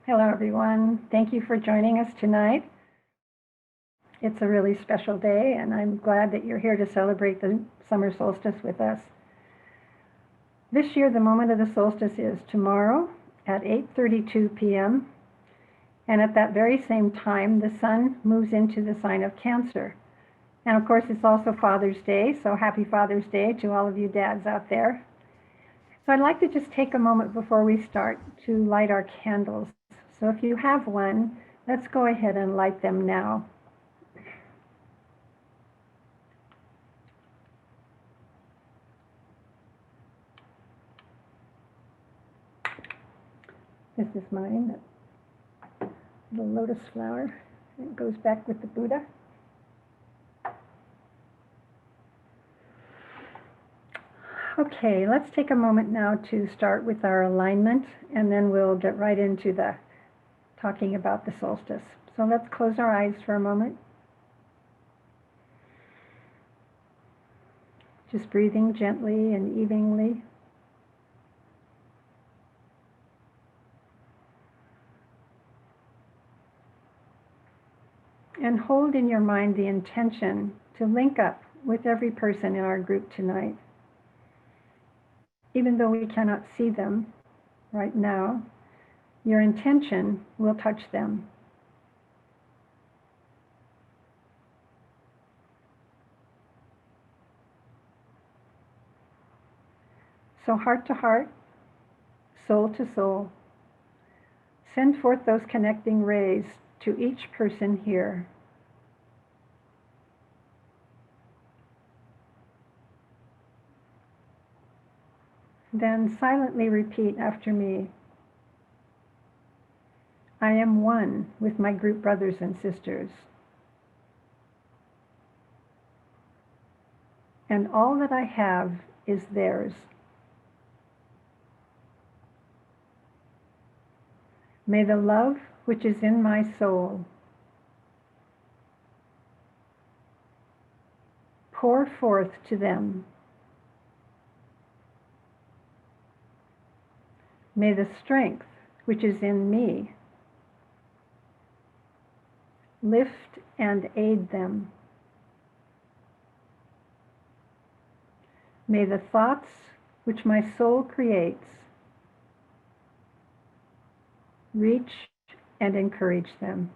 Hello, everyone. Thank you for joining us tonight. It's a really special day, and I'm glad that you're here to celebrate the summer solstice with us. This year, the moment of the solstice is tomorrow at 8:32 p.m., and at that very same time, the sun moves into the sign of Cancer. And of course, it's also Father's Day, so happy Father's Day to all of you dads out there. So I'd like to just take a moment before we start to light our candles. So if you have one, let's go ahead and light them now. This is mine, the lotus flower. It goes back with the Buddha. Okay, let's take a moment now to start with our alignment, and then we'll get right into the talking about the solstice. So let's close our eyes for a moment. Just breathing gently and evenly. And hold in your mind the intention to link up with every person in our group tonight. Even though we cannot see them right now, your intention will touch them. So heart to heart, soul to soul, send forth those connecting rays to each person here. Then silently repeat after me. I am one with my group brothers and sisters. And all that I have is theirs. May the love which is in my soul pour forth to them. May the strength which is in me lift and aid them. May the thoughts which my soul creates reach and encourage them.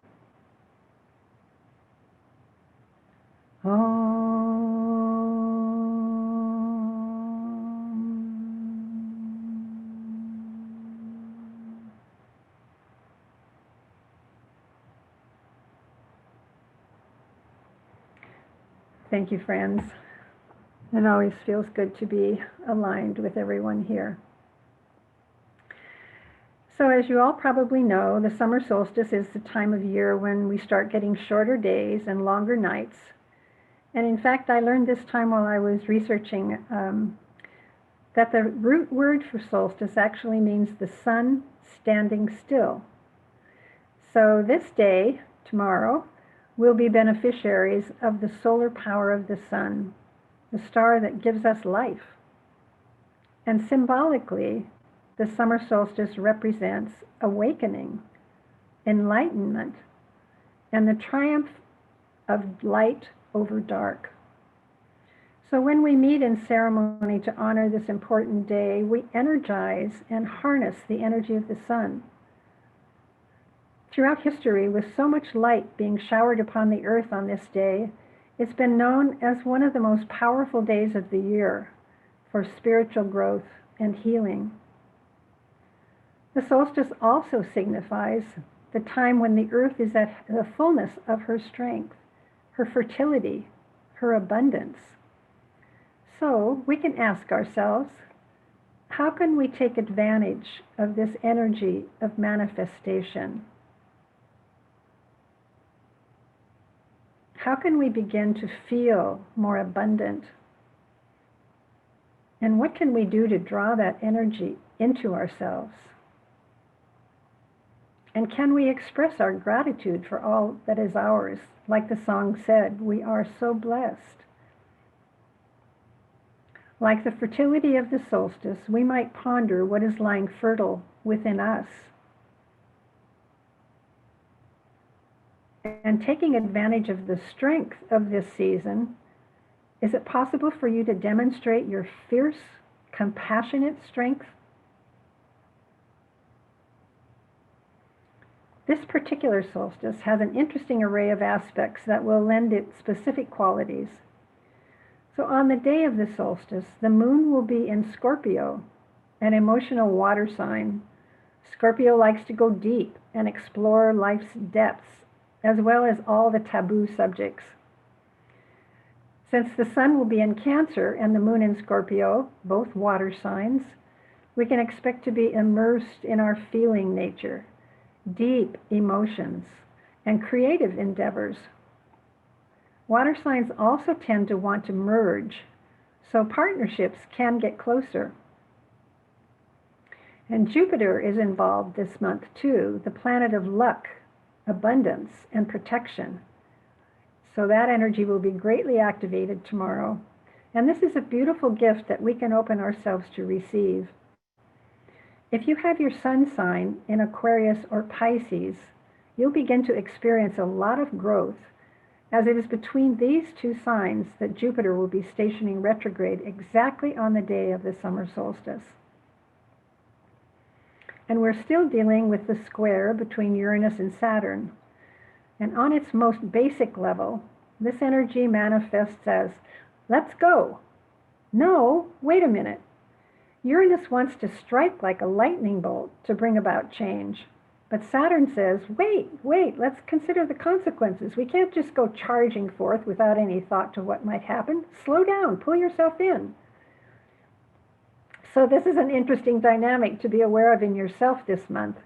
Thank you, friends. It always feels good to be aligned with everyone here. So as you all probably know, the summer solstice is the time of year when we start getting shorter days and longer nights. And in fact, I learned this time while I was researching that the root word for solstice actually means the sun standing still. So this day, tomorrow, we'll be beneficiaries of the solar power of the sun, the star that gives us life. And symbolically, the summer solstice represents awakening, enlightenment, and the triumph of light over dark. So when we meet in ceremony to honor this important day, we energize and harness the energy of the sun. Throughout history, with so much light being showered upon the earth on this day, it's been known as one of the most powerful days of the year for spiritual growth and healing. The solstice also signifies the time when the earth is at the fullness of her strength, her fertility, her abundance. So we can ask ourselves, how can we take advantage of this energy of manifestation? How can we begin to feel more abundant? And what can we do to draw that energy into ourselves? And can we express our gratitude for all that is ours? Like the song said, we are so blessed. Like the fertility of the solstice, we might ponder what is lying fertile within us. and taking advantage of the strength of this season, is it possible for you to demonstrate your fierce, compassionate strength? This particular solstice has an interesting array of aspects that will lend it specific qualities. So on the day of the solstice, the moon will be in Scorpio, an emotional water sign. Scorpio likes to go deep and explore life's depths, as well as all the taboo subjects. Since the sun will be in Cancer and the moon in Scorpio, both water signs, we can expect to be immersed in our feeling nature, deep emotions, and creative endeavors. Water signs also tend to want to merge, so partnerships can get closer. And Jupiter is involved this month too, the planet of luck, abundance, and protection. So that energy will be greatly activated tomorrow. And this is a beautiful gift that we can open ourselves to receive. If you have your sun sign in Aquarius or Pisces, you'll begin to experience a lot of growth, as it is between these two signs that Jupiter will be stationing retrograde exactly on the day of the summer solstice. And we're still dealing with the square between Uranus and Saturn. And on its most basic level, this energy manifests as, let's go. No, wait a minute. Uranus wants to strike like a lightning bolt to bring about change. But Saturn says, wait, let's consider the consequences. We can't just go charging forth without any thought to what might happen. Slow down, pull yourself in. So this is an interesting dynamic to be aware of in yourself this month.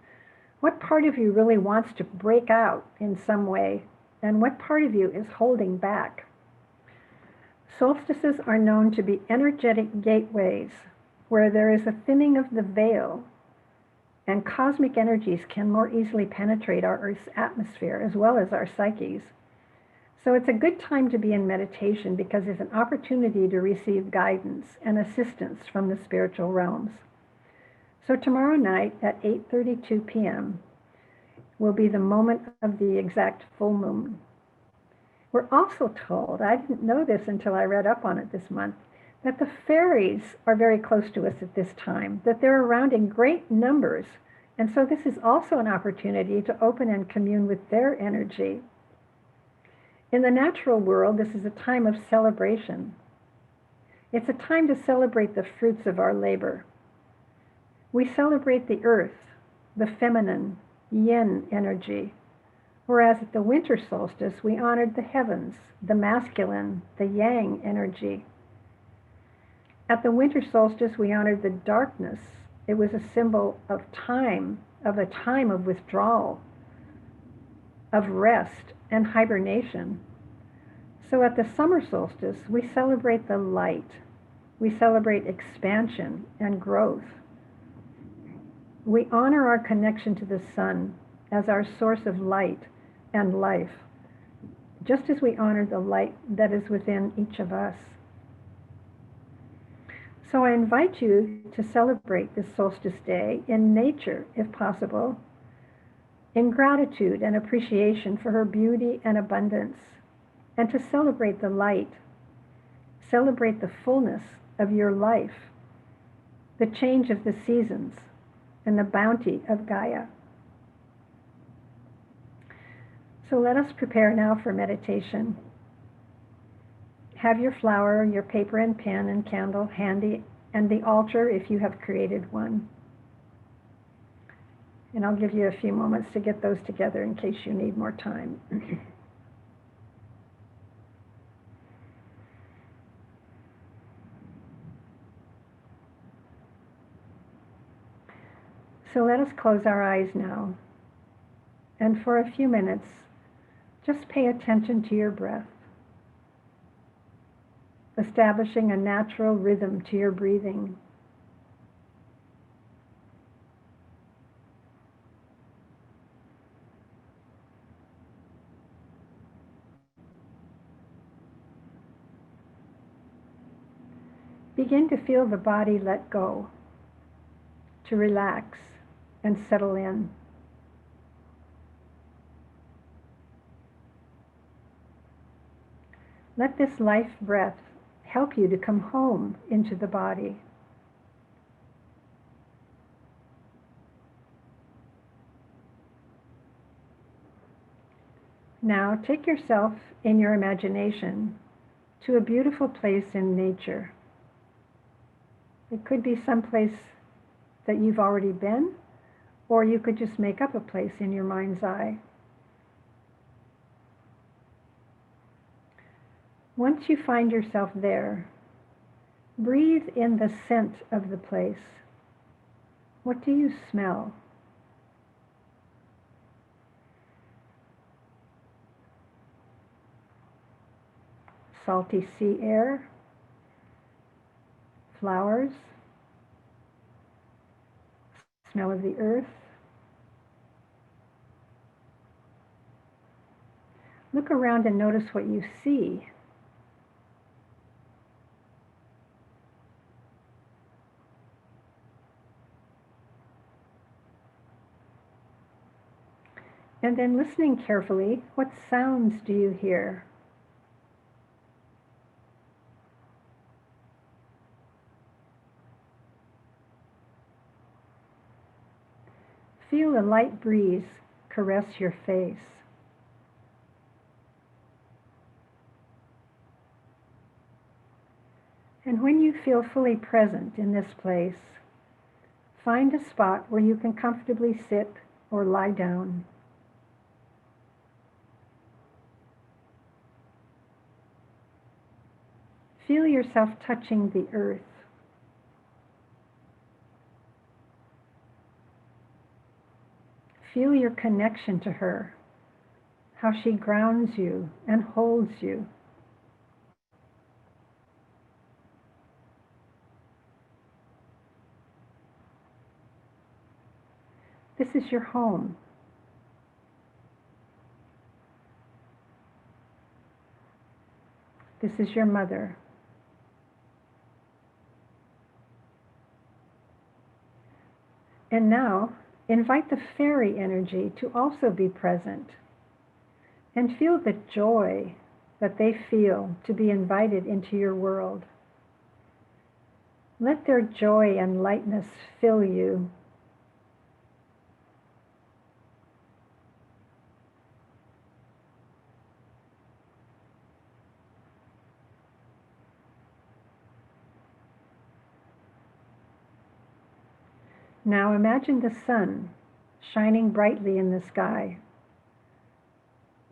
What part of you really wants to break out in some way, and what part of you is holding back? Solstices are known to be energetic gateways where there is a thinning of the veil, and cosmic energies can more easily penetrate our Earth's atmosphere as well as our psyches. So it's a good time to be in meditation because it's an opportunity to receive guidance and assistance from the spiritual realms. So tomorrow night at 8:32 p.m. will be the moment of the exact full moon. We're also told, I didn't know this until I read up on it this month, that the fairies are very close to us at this time, that they're around in great numbers. And so this is also an opportunity to open and commune with their energy. In the natural world, this is a time of celebration. It's a time to celebrate the fruits of our labor. We celebrate the earth, the feminine, yin energy, whereas at the winter solstice, we honored the heavens, the masculine, the yang energy. At the winter solstice, we honored the darkness. It was a symbol of time, of a time of withdrawal, of rest and hibernation. So at the summer solstice, we celebrate the light. We celebrate expansion and growth. We honor our connection to the sun as our source of light and life, just as we honor the light that is within each of us. So I invite you to celebrate this solstice day in nature, if possible, in gratitude and appreciation for her beauty and abundance, and to celebrate the light, celebrate the fullness of your life, the change of the seasons, and the bounty of Gaia. So let us prepare now for meditation. Have your flower, your paper and pen and candle handy, and the altar if you have created one. And I'll give you a few moments to get those together in case you need more time. So let us close our eyes now. And for a few minutes, just pay attention to your breath, establishing a natural rhythm to your breathing. Begin to feel the body let go, to relax and settle in. Let this life breath help you to come home into the body. Now take yourself in your imagination to a beautiful place in nature. It could be some place that you've already been, or you could just make up a place in your mind's eye. Once you find yourself there, breathe in the scent of the place. What do you smell? Salty sea air, flowers, smell of the earth. Look around and notice what you see. And then listening carefully, what sounds do you hear? Feel a light breeze caress your face. And when you feel fully present in this place, find a spot where you can comfortably sit or lie down. Feel yourself touching the earth. Feel your connection to her, how she grounds you and holds you. This is your home. This is your mother. And now, invite the fairy energy to also be present and feel the joy that they feel to be invited into your world. Let their joy and lightness fill you. Now imagine the sun shining brightly in the sky.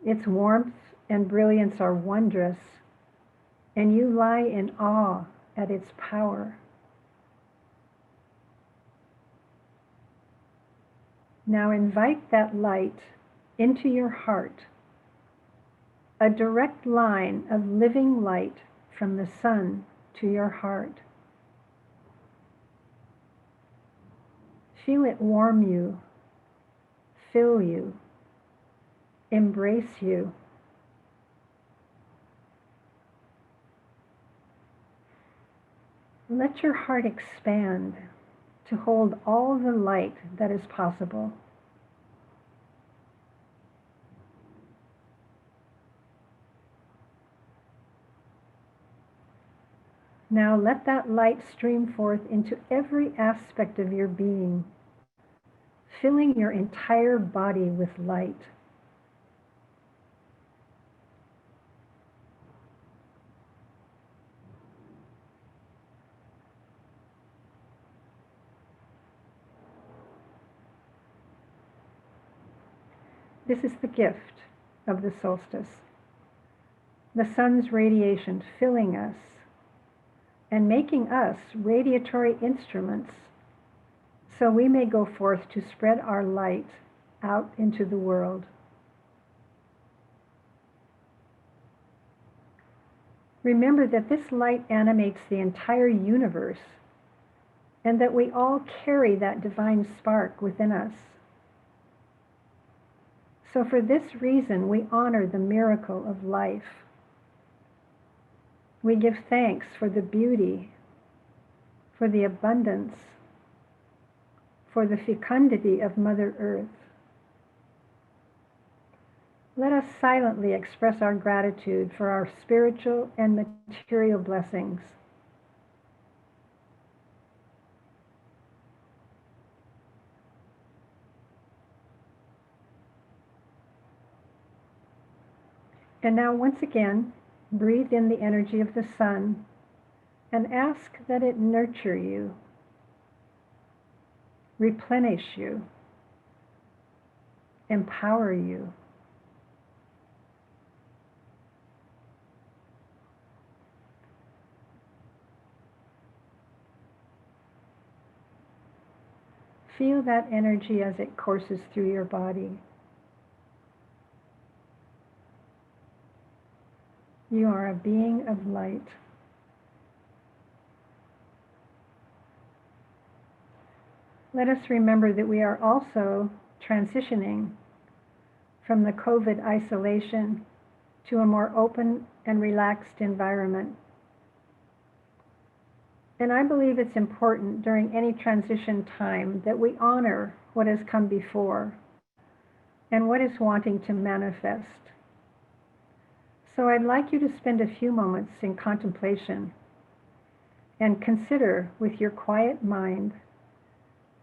Its warmth and brilliance are wondrous, and you lie in awe at its power. Now invite that light into your heart, a direct line of living light from the sun to your heart. Feel it warm you, fill you, embrace you. Let your heart expand to hold all the light that is possible. Now let that light stream forth into every aspect of your being, filling your entire body with light. This is the gift of the solstice, the sun's radiation filling us and making us radiatory instruments so we may go forth to spread our light out into the world. Remember that this light animates the entire universe and that we all carry that divine spark within us. So for this reason, we honor the miracle of life. We give thanks for the beauty, for the abundance, for the fecundity of Mother Earth. Let us silently express our gratitude for our spiritual and material blessings. And now, once again, breathe in the energy of the sun and ask that it nurture you, replenish you, empower you. Feel that energy as it courses through your body. You are a being of light. Let us remember that we are also transitioning from the COVID isolation to a more open and relaxed environment. And I believe it's important during any transition time that we honor what has come before and what is wanting to manifest. So I'd like you to spend a few moments in contemplation and consider with your quiet mind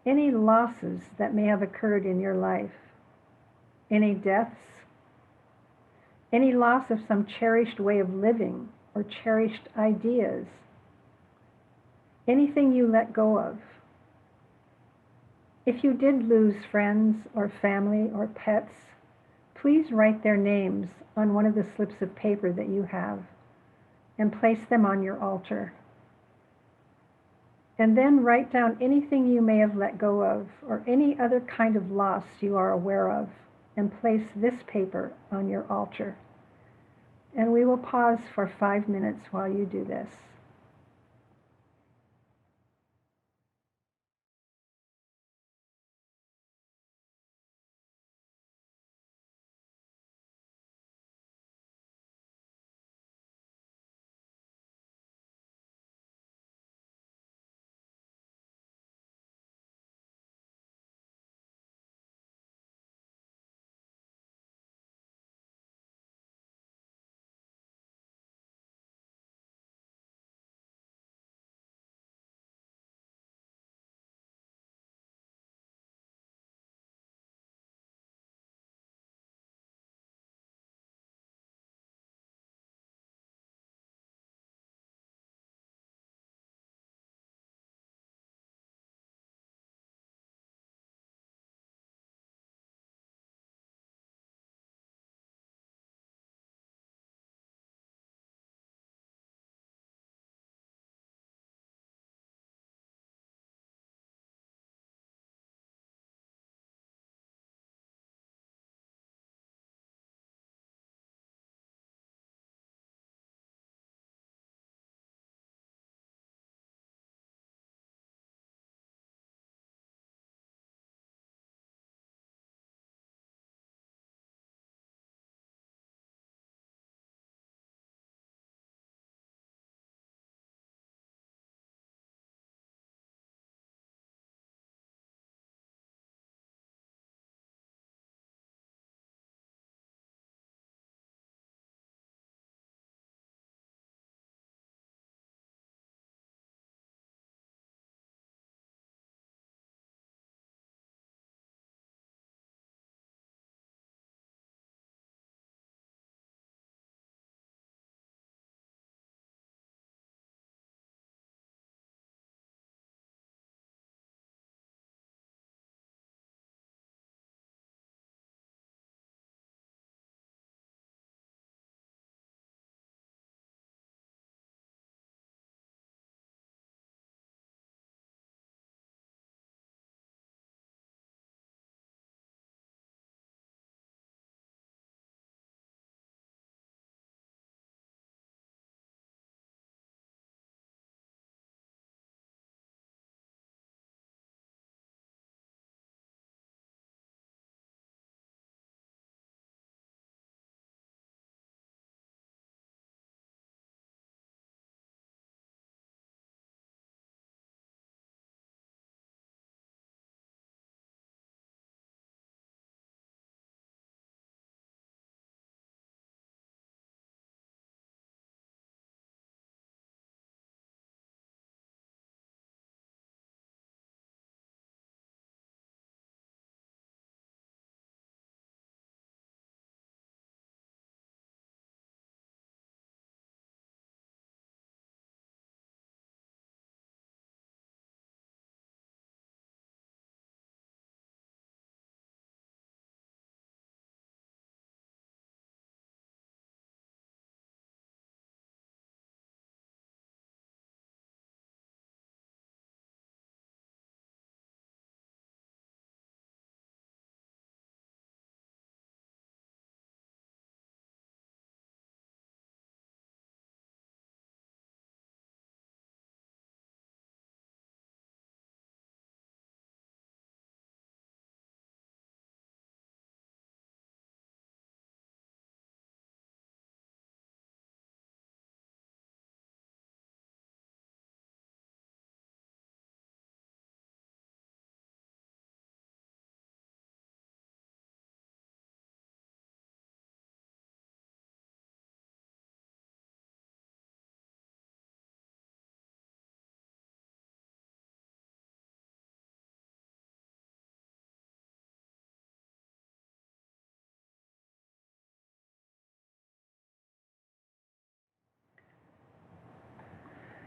any losses that may have occurred in your life, any deaths, any loss of some cherished way of living or cherished ideas, anything you let go of. If you did lose friends or family or pets, please write their names on one of the slips of paper that you have and place them on your altar. And then write down anything you may have let go of or any other kind of loss you are aware of and place this paper on your altar. And we will pause for 5 minutes while you do this.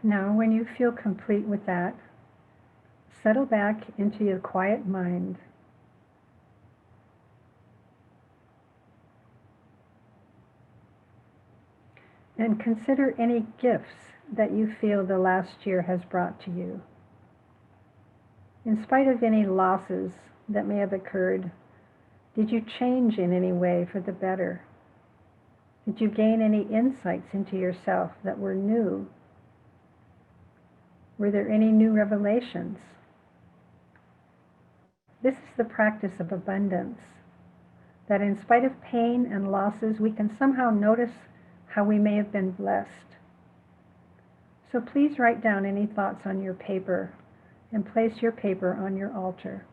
Now, when you feel complete with that, settle back into your quiet mind. And consider any gifts that you feel the last year has brought to you. In spite of any losses that may have occurred, did you change in any way for the better? Did you gain any insights into yourself that were new? Were there any new revelations? This is the practice of abundance, that in spite of pain and losses, we can somehow notice how we may have been blessed. So please write down any thoughts on your paper and place your paper on your altar.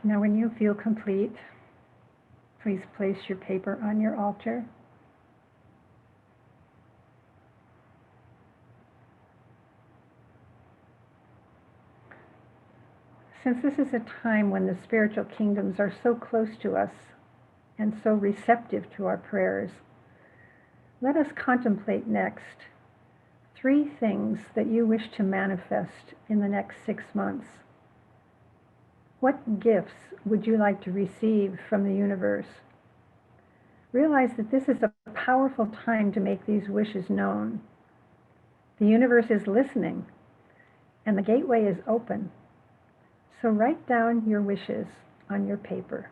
Now, when you feel complete, please place your paper on your altar. Since this is a time when the spiritual kingdoms are so close to us and so receptive to our prayers, let us contemplate next 3 things that you wish to manifest in the next 6 months. What gifts would you like to receive from the universe? Realize that this is a powerful time to make these wishes known. The universe is listening, and the gateway is open. So write down your wishes on your paper.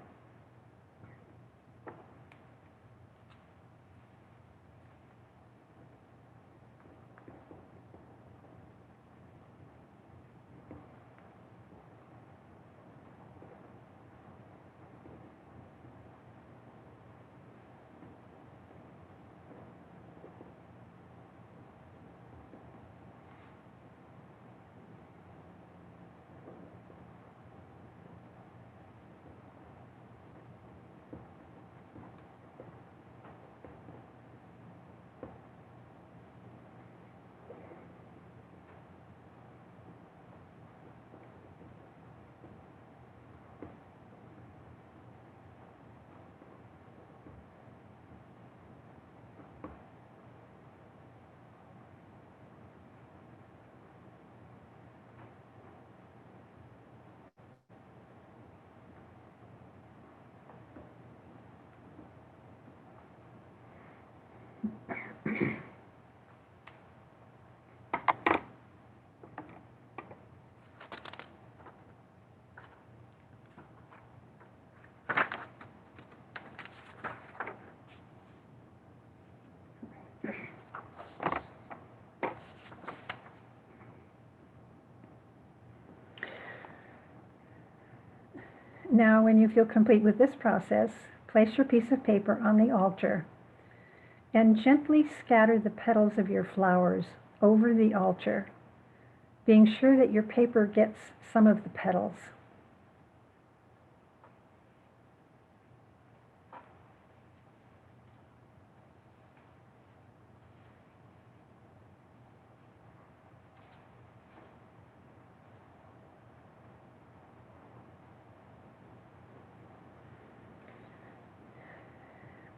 Now, when you feel complete with this process, place your piece of paper on the altar and gently scatter the petals of your flowers over the altar, being sure that your paper gets some of the petals.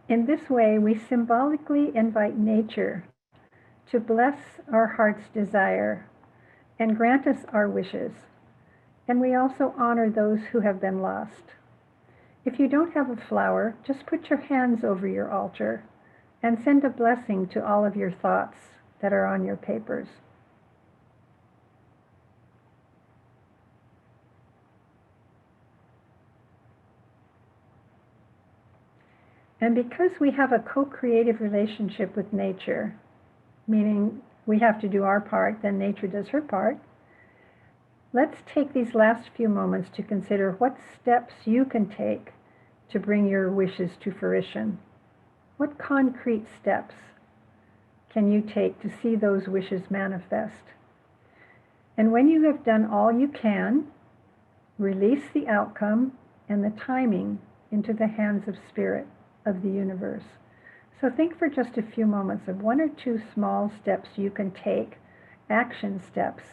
In this way, we symbolically invite nature to bless our heart's desire and grant us our wishes. And we also honor those who have been lost. If you don't have a flower, just put your hands over your altar and send a blessing to all of your thoughts that are on your papers. And because we have a co-creative relationship with nature, meaning we have to do our part, then nature does her part, let's take these last few moments to consider what steps you can take to bring your wishes to fruition. What concrete steps can you take to see those wishes manifest? And when you have done all you can, release the outcome and the timing into the hands of Spirit, of the universe. So think for just a few moments of 1 or 2 small steps you can take, action steps,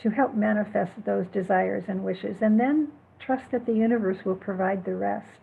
to help manifest those desires and wishes, and then trust that the universe will provide the rest.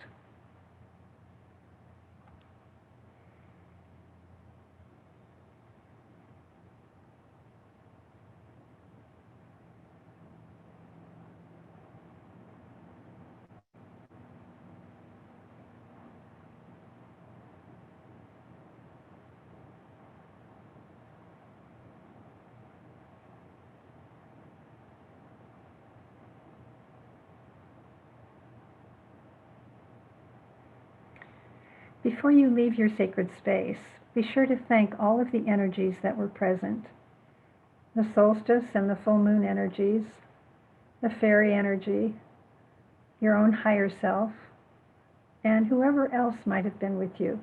Before you leave your sacred space, be sure to thank all of the energies that were present. The solstice and the full moon energies, the fairy energy, your own higher self, and whoever else might have been with you.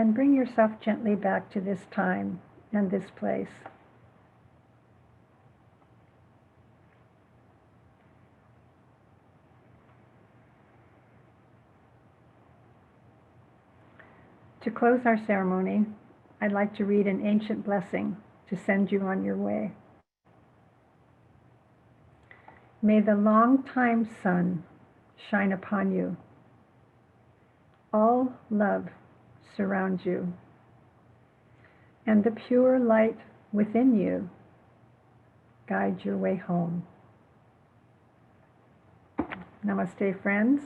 and bring yourself gently back to this time and this place. To close our ceremony, I'd like to read an ancient blessing to send you on your way. May the long-time sun shine upon you. All love surround you, and the pure light within you guide your way home. Namaste, friends.